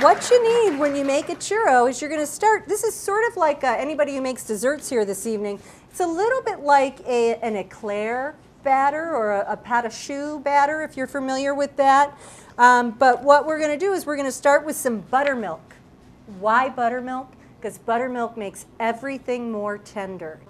what you need when you make a churro is you're going to start, this is sort of like anybody who makes desserts here this evening. It's a little bit like an eclair batter or a pâte à choux batter, if you're familiar with that. But what we're going to do is we're going to start with some buttermilk. Why buttermilk? Because buttermilk makes everything more tender.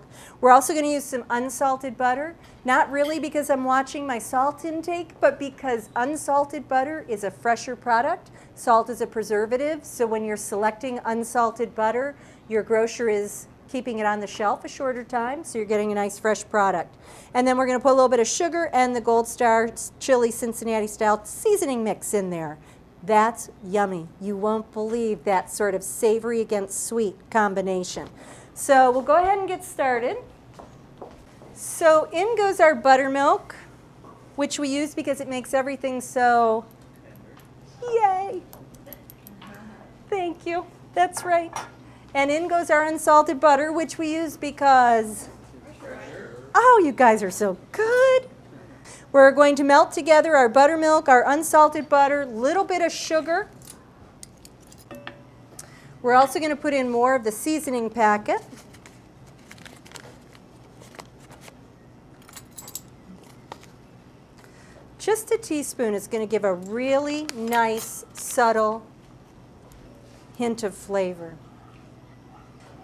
We're also going to use some unsalted butter, not really because I'm watching my salt intake, but because unsalted butter is a fresher product. Salt is a preservative, so when you're selecting unsalted butter, your grocer is keeping it on the shelf a shorter time, so you're getting a nice fresh product. And then we're going to put a little bit of sugar and the Gold Star Chili Cincinnati-Style seasoning mix in there. That's yummy. You won't believe that sort of savory against sweet combination. So we'll go ahead and get started. So in goes our buttermilk, which we use because it makes everything so, yay. Thank you. That's right. And in goes our unsalted butter, which we use because, oh, you guys are so good. We're going to melt together our buttermilk, our unsalted butter, a little bit of sugar. We're also going to put in more of the seasoning packet. Just a teaspoon is going to give a really nice, subtle hint of flavor.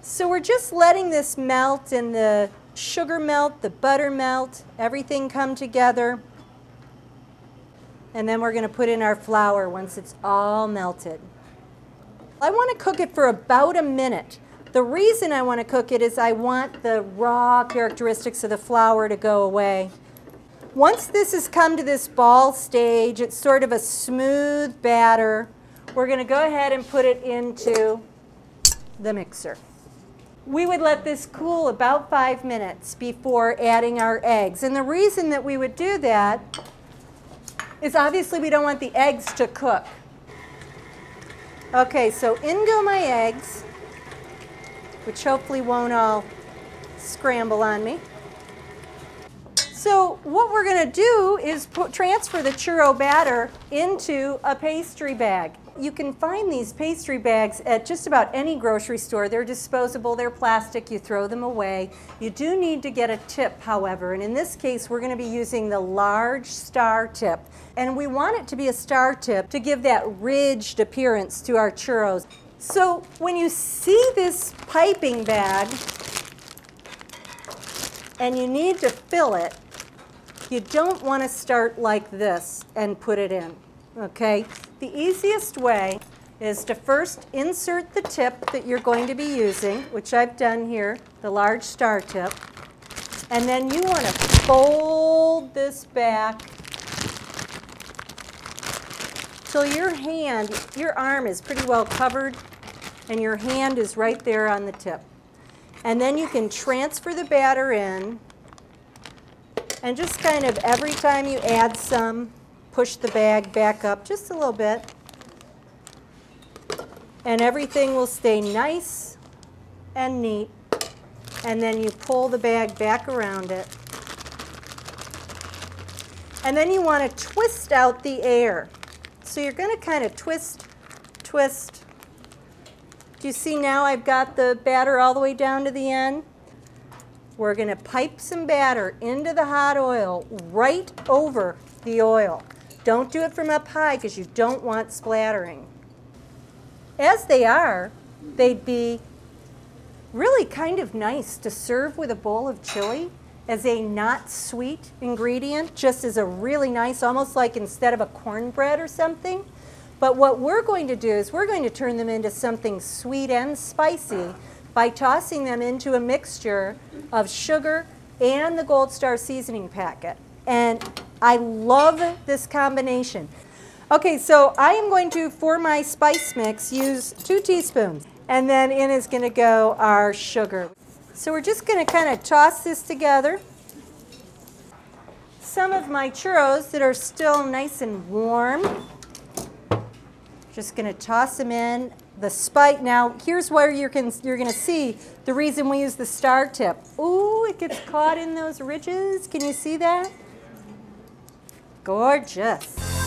So we're just letting this melt and the sugar melt, the butter melt, everything come together. And then we're going to put in our flour once it's all melted. I want to cook it for about a minute. The reason I want to cook it is I want the raw characteristics of the flour to go away. Once this has come to this ball stage, it's sort of a smooth batter, we're going to go ahead and put it into the mixer. We would let this cool about 5 minutes before adding our eggs. And the reason that we would do that is obviously we don't want the eggs to cook. Okay, so in go my eggs, which hopefully won't all scramble on me. So what we're going to do is transfer the churro batter into a pastry bag. You can find these pastry bags at just about any grocery store. They're disposable, they're plastic, you throw them away. You do need to get a tip, however, and in this case we're going to be using the large star tip. And we want it to be a star tip to give that ridged appearance to our churros. So when you see this piping bag and you need to fill it, you don't want to start like this and put it in, okay? The easiest way is to first insert the tip that you're going to be using, which I've done here, the large star tip, and then you want to fold this back till your hand, your arm is pretty well covered and your hand is right there on the tip. And then you can transfer the batter in and just kind of every time you add some, push the bag back up just a little bit. And everything will stay nice and neat. And then you pull the bag back around it. And then you want to twist out the air. So you're going to kind of twist, twist. Do you see now I've got the batter all the way down to the end? We're going to pipe some batter into the hot oil right over the oil. Don't do it from up high because you don't want splattering. As they are, they'd be really kind of nice to serve with a bowl of chili as a not sweet ingredient, just as a really nice, almost like instead of a cornbread or something. But what we're going to do is we're going to turn them into something sweet and spicy by tossing them into a mixture of sugar and the Gold Star seasoning packet. And I love this combination. Okay, so I am going to, for my spice mix, use 2 teaspoons. And then in is going to go our sugar. So we're just going to kind of toss this together. Some of my churros that are still nice and warm, just going to toss them in. The spice, now here's where you're going to see the reason we use the star tip. Ooh, it gets caught in those ridges. Can you see that? Gorgeous.